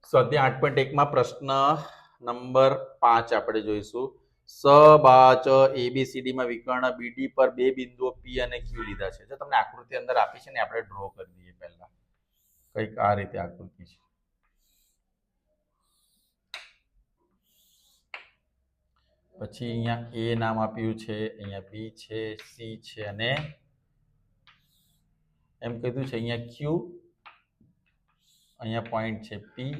સ્વાધ્યાય 8.1 માં પ્રશ્ન નંબર 5 આપણે જોઈશું. સબાચ એબીસીડી માં વિકર્ણ બીડી પર બે બિંદુઓ પી અને ક્યુ લીધા છે. જો તમને આકૃતિ અંદર આપી છે ને આપણે ડ્રો કરી દઈએ પહેલા. કંઈક આ રીતે આકૃતિ છે. પછી અહીંયા એ નામ આપ્યું છે, અહીંયા બી છે, સી છે અને એમ કીધું છે અહીંયા ક્યુ, અહીંયા પોઈન્ટ છે પી.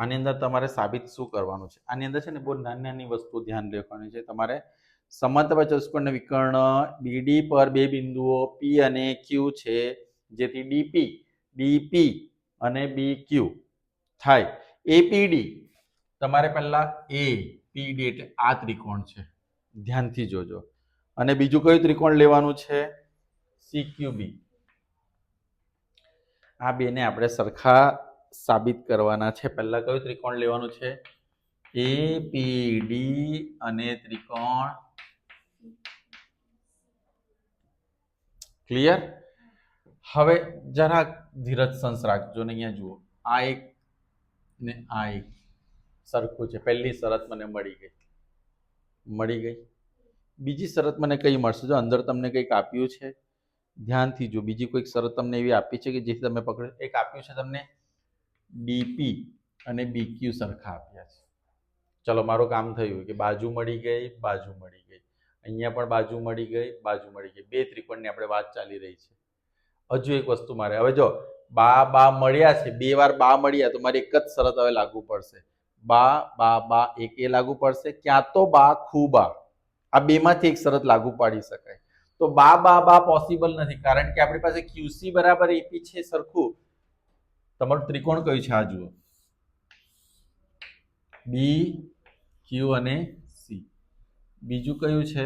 આની અંદર તમારે સાબિત શું કરવાનું છે? આની અંદર છે ને બહુ નાની નાની વસ્તુ ધ્યાન રાખવાની છે. તમારે સમંતર ચતુષ્કોણના વિકર્ણ બીડી પર બે બિંદુઓ પી અને ક્યુ છે, જેથી ડીપી અને બી ક્યુ થાય. એપીડી તમારે પહેલા એપીડી એટલે આ ત્રિકોણ છે, ધ્યાનથી જોજો. અને બીજું કયું ત્રિકોણ લેવાનું છે? સીક્યુબી. આ બેને આપણે સરખા સાબિત કરવાના છે. પહેલા કયું ત્રિકોણ લેવાનું છે? એપીડી અને ત્રિકોણ. ક્લિયર? હવે જરા ધીરજ સંસ રાખજો ને અહીંયા જુઓ. આ એક ને આ એક સરખું છે. પહેલી શરત મને મળી ગઈ. બીજી શરત મને કઈ મળશે? જો અંદર તમને કંઈક આપ્યું છે, ધ્યાનથી જો. બીજી કોઈક શરત તમને એવી આપી છે કે જેથી તમે પકડો. એક આપ્યું છે તમને ડીપી અને બીક્યુ સરખા આપ્યા છે. ચલો, મારું કામ થયું કે બાજુ મળી ગઈ. અહીંયા પણ બાજુ મળી ગઈ. બે ત્રિકોણની આપણે વાત ચાલી રહી છે. હજુ એક વસ્તુ મારે, હવે જો બા મળ્યા છે, બે વાર બા મળ્યા તો મારી એક જ શરત હવે લાગુ પડશે. બા એક એ લાગુ પડશે, ક્યાં તો બા ખૂબા. આ બેમાંથી એક શરત લાગુ પાડી શકાય. તો બા પોસિબલ નથી, કારણ કે આપણી પાસે ક્યુસી બરાબર એપી છે સરખું. તમારું ત્રિકોણ કયું છે? આ જુઓ, બી ક્યુ અને સી. બીજું કયું છે?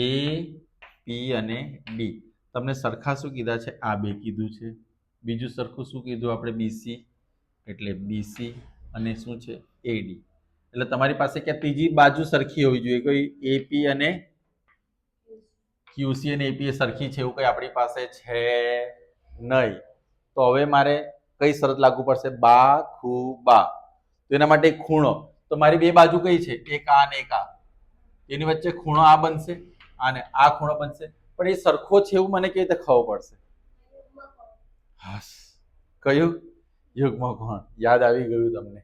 એ પી અને ડી. તમને સરખા શું કીધા છે? આ બે કીધું છે. બીજું સરખું શું કીધું આપણે? બીસી, એટલે બીસી અને શું છે? એડી. એટલે તમારી પાસે ક્યાં ત્રીજી બાજુ સરખી હોવી જોઈએ. કોઈ એપી અને ક્યુસી અને એપી સરખી છે એવું કઈ આપણી પાસે છે નહીં. તો હવે મારે કઈ શરત લાગુ પડશે? બા ખૂબા. તો એના માટે ખૂણો. તો મારી બે બાજુ કઈ છે? એક આ અને એક આ. એની વચ્ચે ખૂણો આ બનશે અને આ ખૂણો બનશે. પણ એ સરખો છે એવું મને કેવી રીતે ખબર પડશે? કયું? યુગ્મ કોણ. યાદ આવી ગયું તમને?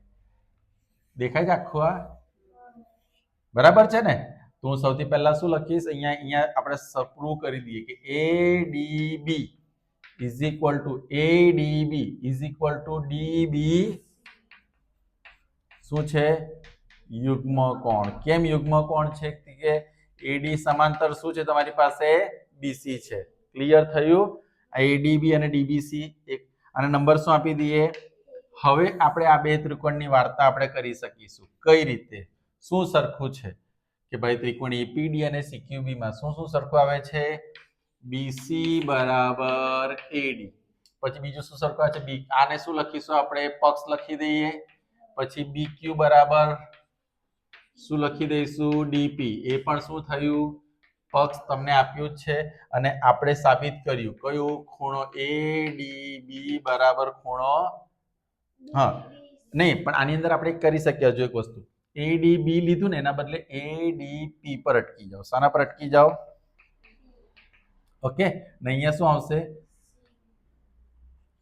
દેખાય છે આખું આ? બરાબર છે ને? તો હું સૌથી પહેલા શું લખીશ? અહીંયા આપણે પ્રૂવ કરી દઈએ કે ADB is equal to dB શું છે? યુગ્મ કોણ. કેમ યુગ્મ કોણ છે? કે એડી સમાંતર શું છે તમારી પાસે? બીસી છે. ક્લિયર થયું? આ એડીબી અને ડીબીસી એક. અને નંબર શું આપી દઈએ? હવે આપણે આ બે ત્રિકોણની વાર્તા આપણે કરી શકીશું. કઈ રીતે? શું સરખું છે? કે ભાઈ ત્રિકોણ એપીડી અને સીક્યુબી માં શું સરખું આવે છે? બીસી બરાબર એડી. પછી બીજું શું સરખું આવે છે? બી. આને શું લખીશું આપણે? પક્ષ લખી દઈએ. પછી બીક્યુ બરાબર શું લખી દઈશું? ડીપી. એ પણ શું થયું? પક્ષ તમને આપ્યું જ છે. અને આપણે સાબિત કર્યું કયું? ખૂણો એડીબી બરાબર ખૂણો. હા, નહીં, પણ આની અંદર આપણે કરી શકીએ હજુ એક વસ્તુ. એડીબી લીધું ને એના બદલે એડીપી પર અટકી જાઓ. શાના પર અટકી જાઓ? ઓકે. ને અહીંયા શું આવશે?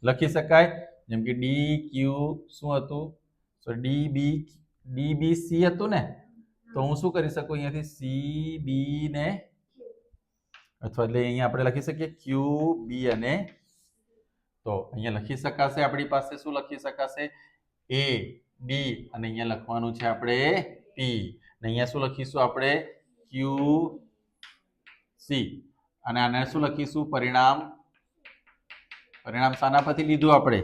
લખી શકાય જેમ કે ડી ક્યુ શું હતું? તો ડીબીસી હતું ને? તો હું શું કરી શકું અહીંયાથી? સી બી ને અથવા એટલે અહીંયા આપણે લખી શકીએ ક્યુ બી અને. તો અહીંયા લખી શકાશે આપણી પાસે શું લખી શકાશે? એ ડી અને અહીંયા લખવાનું છે આપણે પી. અને અહીંયા શું લખીશું આપણે? ક્યુ સી. અને આને શું લખીશું? પરિણામ શાના પરથી લીધું આપણે?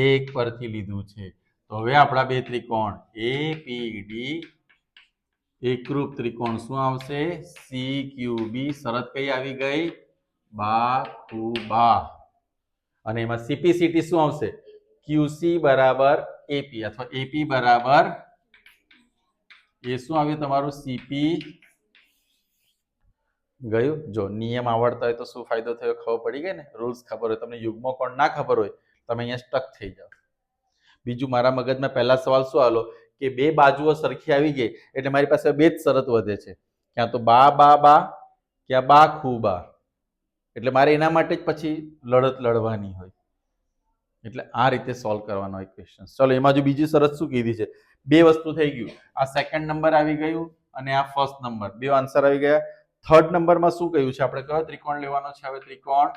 એક પરથી લીધું છે. તો હવે આપણા બે ત્રિકોણ એપીડી એકરૂપ ત્રિકોણ શું આવશે? સીક્યુબી. શરત કઈ આવી ગઈ? બા ખૂબા. અને એમાં સીપીસીટી શું આવશે? ક્યુસી બરાબર એપી અથવા એપી બરાબર એ શું આવ્યું તમારું? સીપી ગયું? જો નિયમ આવડતા હોય તો શું ફાયદો થયો ખબર પડી ગઈ ને, રૂલ્સ ખબર હોય. તમને યુગ્મ કોણ ના ખબર હોય તમે અહીંયા સ્ટક થઈ જાઓ. બીજું મારા મગજમાં પહેલા સવાલ શું આવેલો કે બે બાજુઓ સરખી આવી ગઈ એટલે મારી પાસે બે જ શરત વધે છે, ક્યાં તો બા બા બા, ક્યાં બા ખૂબા. એટલે મારે એના માટે જ પછી લડત લડવાની હોય. એટલે આ રીતે સોલ્વ કરવાનો હોય ક્વેશ્ચન. ચલો એમાં જો બીજી શરત શું કીધી છે, બે વસ્તુ થઈ ગયું, આ સેકન્ડ નંબર આવી ગયું અને આ ફર્સ્ટ નંબર, બે આન્સર આવી ગયા. થર્ડ નંબરમાં શું કહ્યું છે, આપણે કયો ત્રિકોણ લેવાનો છે? હવે ત્રિકોણ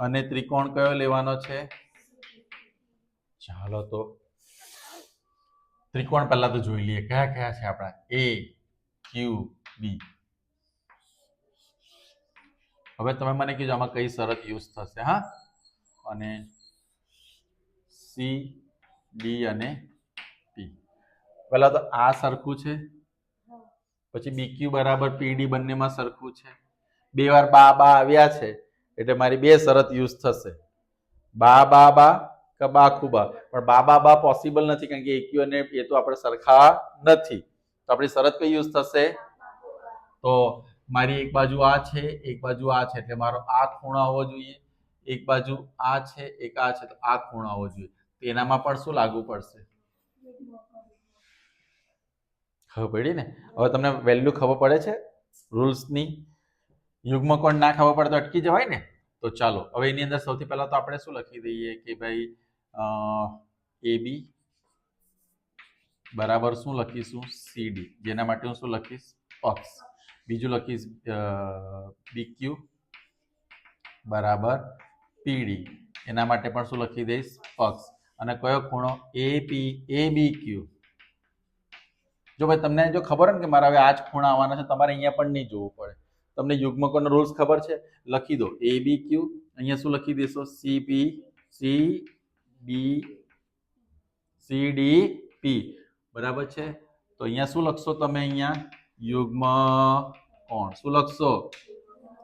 અને ત્રિકોણ કયો લેવાનો છે? ચાલો તો ત્રિકોણ પહેલા તો જોઈ લઈએ કયા કયા છે આપણા. એ ક્યુ બી. હવે તમે મને કીધું આમાં કઈ શરત યુઝ થશે. હા, અને સી ડી અને પી. પહેલા તો આ સરખું છે, પછી બીક્યુ બરાબર પીડી બંનેમાં સરખું છે. બે વાર બા બા આવ્યા છે એટલે મારી બે શરત યુઝ થશે, બા બા બા કે બા ખૂબા. પણ બા બા બા પોસિબલ નથી કારણ કે એક્યુ અને એ તો આપણે સરખા નથી. તો આપણી શરત કઈ યુઝ થશે? તો મારી એક બાજુ આ છે, એક બાજુ આ છે, એટલે મારો આ ખૂણો આવવો જોઈએ. એક બાજુ આ છે, એક આ છે, તો આ ખૂણો આવવો જોઈએ. તો એનામાં પણ શું લાગુ પડશે? ખબર પડી ને? હવે તમને વેલ્યુ ખબર પડે છે રૂલ્સની? યુગ્મ કોણ ના ખબર પડે તો અટકી જવાય ને. તો ચાલો હવે એની અંદર સૌથી પહેલા તો આપણે શું લખી દઈએ કે ભાઈ એ બી બરાબર શું લખીશું? સીડી. જેના માટે હું શું લખીશ? પક્ષ. બીજું લખીશ બીક્યુ બરાબર પીડી. એના માટે પણ શું લખી દઈશ? પક્ષ. અને કયો ખૂણો? એ બી ક્યુ. જો ભાઈ તમને જો ખબર હોય ને કે મારા હવે આ જ ખૂણા આવવાના છે, તમારે અહીંયા પણ નહીં જોવું પડે. તમને યુગ્મકોણનો રૂલ્સ ખબર છે, લખી દો એ બી ક્યુ. અહીંયા શું લખી દેશો? C D P. બરાબર છે. તો અહીંયા શું લખશો તમે? અહીંયા યુગ્મ કોણ શું લખશો?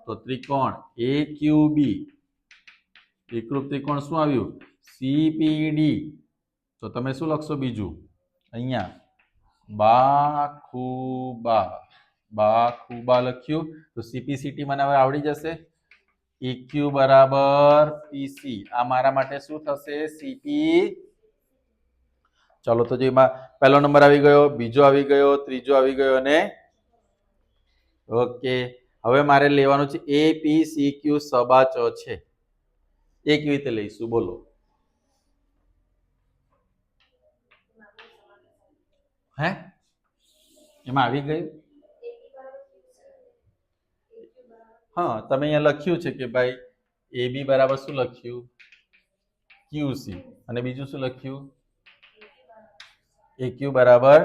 તો ત્રિકોણ એ ક્યુ બી. એકરૂપ ત્રિકોણ શું આવ્યું? સીપીડી. તો તમે શું લખશો બીજું? અહીંયા બા ખૂબા લખ્યું. તો સીપીસીટી મને હવે આવડી જશે. EQ બરાબર પીસી. આ મારા માટે શું થશે? સીપી. ચાલો તો જેમાં પહેલો નંબર આવી ગયો, બીજો આવી ગયો, ત્રીજો આવી ગયો અને ઓકે. હવે મારે લેવાનું છે એ પી સી ક્યુ સબા ચ છે. એ કેવી રીતે લઈશું બોલો? હે એમાં આવી ગયું? હા, તમે અહીંયા લખ્યું છે કે ભાઈ એ બી બરાબર શું લખ્યું? ક્યુસી. અને બીજું શું લખ્યું? એક્યુ બરાબર.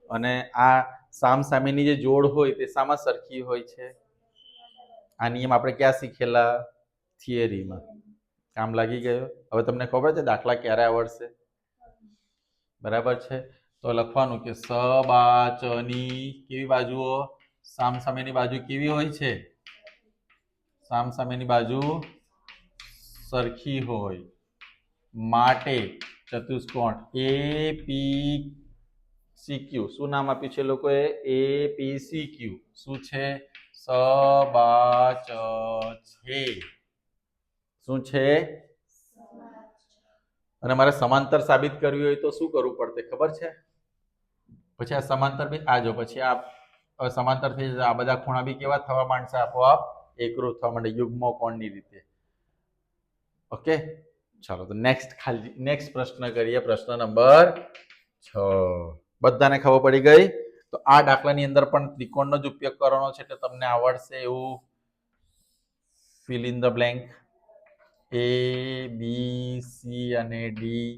અને આ સામસામેની જે જોડ હોય તે સામા સરખી હોય છે? આ નિયમ આપણે ક્યાં શીખેલા? થિયરીમાં. કામ લાગી ગયો? હવે તમને ખબર છે દાખલા ક્યારે આવડશે? બરાબર છે. તો લખવાનું કે સબાચની કેવી બાજુઓ? સામસામેની બાજુ કેવી હોય છે? સામસામેની બાજુ સરખી હોય. માટે ચતુષ્કોણ એ પી સી ક્યુ શું નામ આપ્યું છે લોકોએ? એ પી સી ક્યુ શું છે? સબાચ છે. શું છે? અને મારે સમાંતર સાબિત કરવી હોય તો શું કરવું પડશે ખબર છે? પછી આ સમાંતર બી આ જો પછી આ સમાંતર થઈ જશે. આ બધા ખૂણા બી કેવા થવા માંડશે? આપોઆપ એકરૂપ થવા માંડે યુગ્મ કોણની રીતે. ઓકે, ચાલો તો નેક્સ્ટ પ્રશ્ન કરીએ. પ્રશ્ન નંબર 6. બધાને ખબર પડી ગઈ? તો આ દાખલાની અંદર પણ ત્રિકોણનો જ ઉપયોગ કરવાનો છે એટલે તમને આવડશે એવું fill in the blank. A B C અને ડી.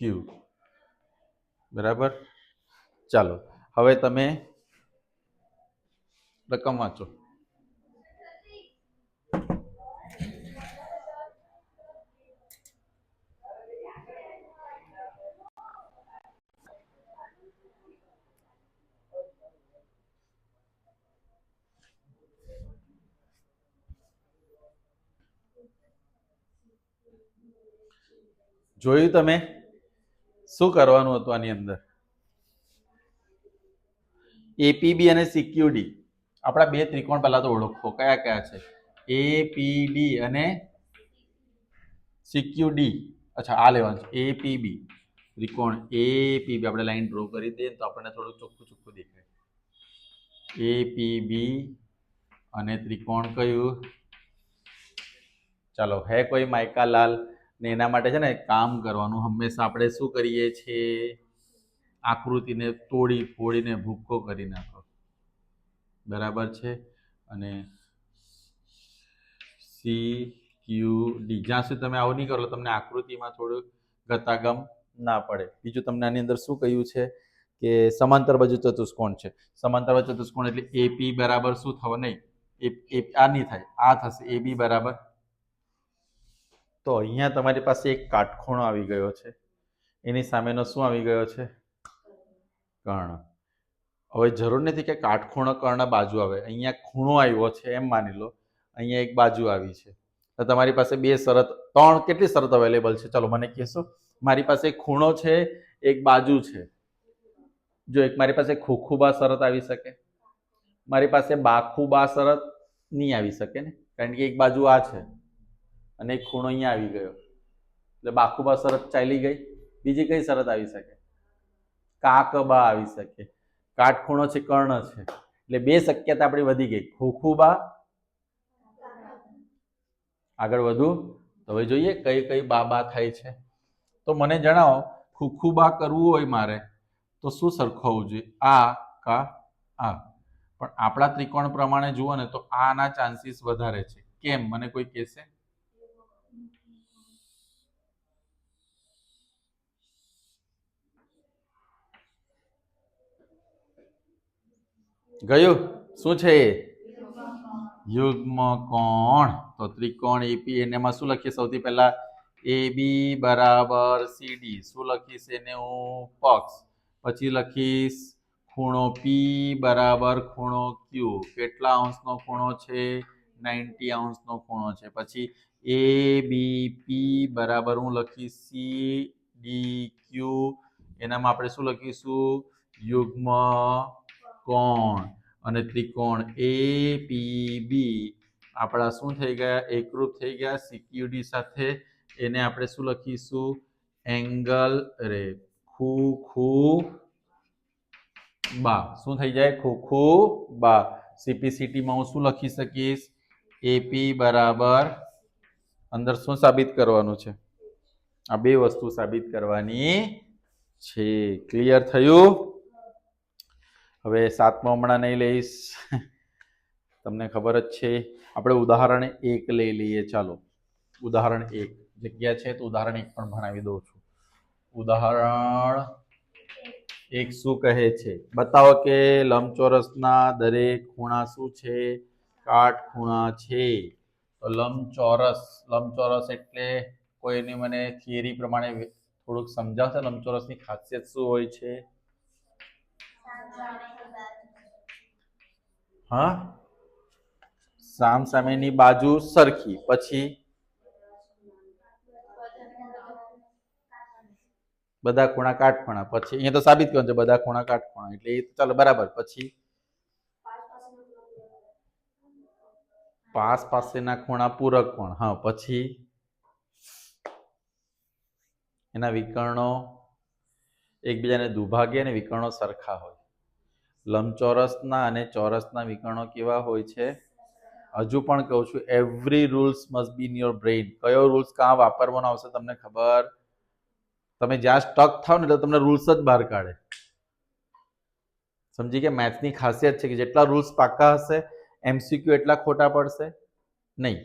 ક્યુ. બરાબર. ચાલો હવે તમે રકમ વાંચો. જોયું તમે શું કરવાનું હતું આની અંદર? એપીબી અને સીક્યુડી આપણા બે ત્રિકોણ પહેલા તો ઓળખો કયા કયા છે. એપીડી અને સીક્યુડી. અચ્છા આ લેવાનું છે એપીબી ત્રિકોણ એપીબી આપણે લાઈન ડ્રો કરી દઈએ તો આપણને થોડું ચોખ્ખું ચોખ્ખું દેખાય. એપીબી અને ત્રિકોણ કયું? ચાલો હે કોઈ માઇકાલાલ ને એના માટે છે ને કામ કરવાનું હંમેશા આપણે શું કરીએ છીએ? આકૃતિને તોડી ફોડીને ભૂક્કો કરી નાખો. બરાબર છે. અને સી ક્યુ ડી જ્યાં સુધી તમે આવું નહીં કરો તમને આકૃતિમાં થોડું ગતાગમ ના પડે. બીજું તમને આની અંદર શું કહ્યું છે કે સમાંતર બાજુ ચતુષ્કોણ છે. સમાંતર બાજુ ચતુષ્કોણ એટલે એપી બરાબર શું થવા નહીં આ નહીં થાય આ થશે એબી બરાબર. તો અહીંયા તમારી પાસે એક કાટખૂણો આવી ગયો છે એની સામેનો શું આવી ગયો છે? કર્ણ. હવે જરૂર નથી કે કાટખૂણો કર્ણ બાજુ આવે. અહીંયા ખૂણો આવ્યો છે એમ માની લો અહીંયા એક બાજુ આવી છે તો તમારી પાસે બે શરત ત્રણ કેટલી શરત અવેલેબલ છે? ચલો મને કહેશો. મારી પાસે એક ખૂણો છે એક બાજુ છે. જો એક મારી પાસે ખોખુબા શરત આવી શકે, મારી પાસે બાખુબા શરત નહીં આવી શકે ને કારણ કે એક બાજુ આ છે અને એક ખૂણો અહીંયા આવી ગયો એટલે બાખુબા શરત ચાલી ગઈ. બીજી કઈ શરત આવી શકે? કાકબા આવી શકે. કાટખૂણો છે કર્ણ છે એટલે બે શક્યતા આપણી વધી ગઈ. ખોખુબા આગળ વધુ તો હવે જોઈએ કઈ કઈ બાબા થાય છે. તો મને જણાવો ખુખુબા કરવું હોય મારે તો શું સરખું હોવું જોઈએ? આ કા આ. પણ આપણા ત્રિકોણ પ્રમાણે જુઓ ને તો આના ચાન્સીસ વધારે છે. કેમ મને કોઈ કહેશે? ગયું શું છે? યુગ્મ કોણ. તો ત્રિકોણ એપી એનામાં શું લખીએ? સૌથી પહેલા એબી બરાબર સીડી. શું લખીશ એને હું? પક્ષ. પછી લખીશ ખૂણો પી બરાબર ખૂણો ક્યુ. કેટલા અંશનો ખૂણો છે? 90 અંશનો ખૂણો છે. પછી એ બી પી બરાબર હું લખીશ સી ડી ક્યુ. એનામાં આપણે શું લખીશું? યુગ્મ કોણ. અને ત્રિકોણ એ પી બી આપણા શું થઈ ગયા? એકરૂપ થઈ ગયા સીક્યુડી સાથે. એને આપણે શું લખીશું? એંગલ રે ખૂ બા. શું થઈ જાય? ખૂ બા. સીપીસીટીમાં હું શું લખી શકીશ? એપી બરાબર અંદર શું સાબિત કરવાનું છે? આ બે વસ્તુ સાબિત કરવાની છે. ક્લિયર થયું? હવે સાતમો હમણાં નહીં લઈશ તમને ખબર જ છે. આપણે ઉદાહરણ 1 લઈ લઈએ. ચાલો ઉદાહરણ 1 જગ્યા છે તો ઉદાહરણ 1 પણ ભણાવી દઉં છું. ઉદાહરણ 1 શું કહે છે? બતાવો કે લંબચોરસના દરેક ખૂણા શું છે? કાટખૂણા છે. તો લંબચોરસ એટલે કોઈની મને થિયરી પ્રમાણે થોડુંક સમજાવશે લંબચોરસની ખાસિયત શું હોય છે? હા સામસામેની બાજુ સરખી. પછી બધા ખૂણા કાટખૂણા. પછી અહીંયા તો સાબિત કર્યું છે બધા ખૂણા કાટખૂણા એટલે એ ચાલો બરાબર. પછી પાસ પાસેના ખૂણા પૂરક કોણ. હા પછી એના વિકર્ણો એકબીજાને દુભાગે અને વિકર્ણો સરખા હોય. લંબચોરસના અને ચોરસના વિકર્ણો કેવા હોય છે? હજુ પણ કહું છું every rules must be in your brain. કયો રૂલ્સ કાં વાપરવાનો આવશે તમને ખબર? તમે જ્યાં સ્ટક થાવ ને એટલે તમને રૂલ્સ જ બહાર કાઢે. સમજી કે મેથ્સની ખાસિયત છે કે જેટલા રૂલ્સ પાક્કા હશે એમસીક્યુ એટલા ખોટા પડશે નહીં.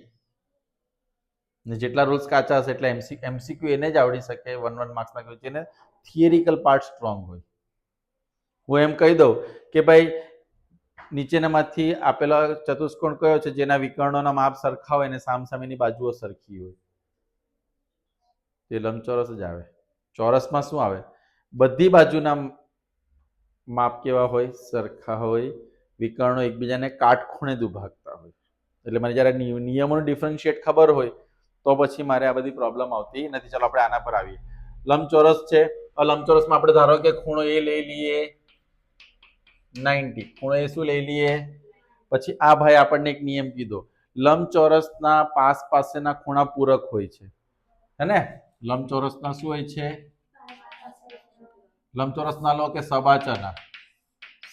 ને જેટલા રૂલ્સ કાચા હશે એટલે એમસીક્યુ એને જ આવડી શકે 1 માર્ક્સના કે જેને થિયરિકલ પાર્ટ સ્ટ્રોંગ હોય. હું એમ કહી દઉં કે ભાઈ નીચેનામાંથી આપેલો ચતુષ્કોણ કયો છે જેના વિકર્ણોના માપ સરખા હોય અને સામસામેની બાજુઓ સરખી હોય? તે લંબચોરસ જ આવે. ચોરસમાં શું આવે? બધી બાજુના માપ કેવા હોય? સરખા હોય. વિકર્ણો એકબીજાને કાટખૂણે દુભાગતા હોય. એટલે મને જ્યારે નિયમોનું ડિફરન્શિએટ ખબર હોય તો પછી મારે આ બધી પ્રોબ્લેમ આવતી નથી. ચાલો આપણે આના પર આવીએ. લંબચોરસ છે. લંબચોરસમાં આપણે ધારો કે ખૂણો એ લઈ લઈએ 90. ખૂણો એ શું લઈ લઈએ? પછી આ ભાઈ આપણને એક નિયમ કીધો, લંબચોરસના પાસ પાસેના ખૂણા પૂરક હોય છે, હે ને? લંબચોરસના શું હોય છે? લંબચોરસના લો કે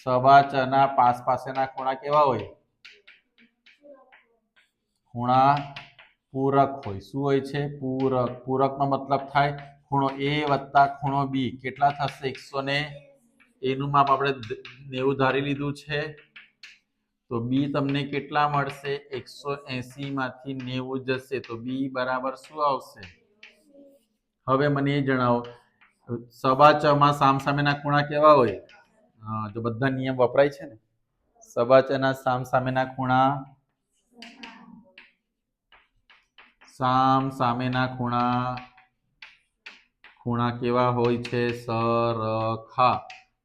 સબાચના પાસ પાસેના ખૂણા કેવા હોય? ખૂણા પૂરક હોય. શું હોય છે? પૂરક. પૂરકનો મતલબ થાય ખૂણો એ વત્તા ખૂણો બી કેટલા થશે? 180. એનું માપ આપણે 90 ધારી લીધું છે, તો બી તમને કેટલા મળશે? 180 માંથી 90 જશે તો બી બરાબર શું આવશે? હવે મને એ જણાવો, સબાચમાં સામસામેના ખૂણા કેવા હોય? હા, જો બધા નિયમ વપરાય છે ને. સબાચના સામસામેના ખૂણા ખૂણા કેવા હોય છે? સરખા.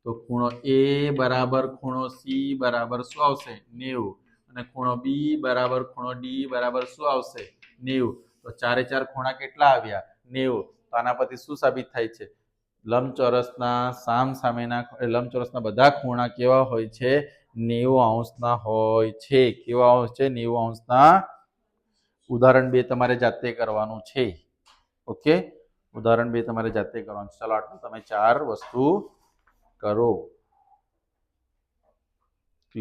તો ખૂણો એ બરાબર ખૂણો સી બરાબર શું આવશે? 90. અને ખૂણો બી બરાબર ખૂણો ડી બરાબર શું આવશે? 90. તો ચારે ચાર ખૂણા કેટલા આવ્યા? 90. તો આના પરથી શું સાબિત થાય છે? લંબચોરસના બધા ખૂણા કેવા હોય છે? 90 અંશના હોય છે. કેવા હોય છે? 90 અંશના. ઉદાહરણ 2 તમારે જાતે કરવાનું છે. ઓકે, ઉદાહરણ 2 તમારે જાતે કરવાનું. ચાલો આટલું તમે 4 વસ્તુ કરો.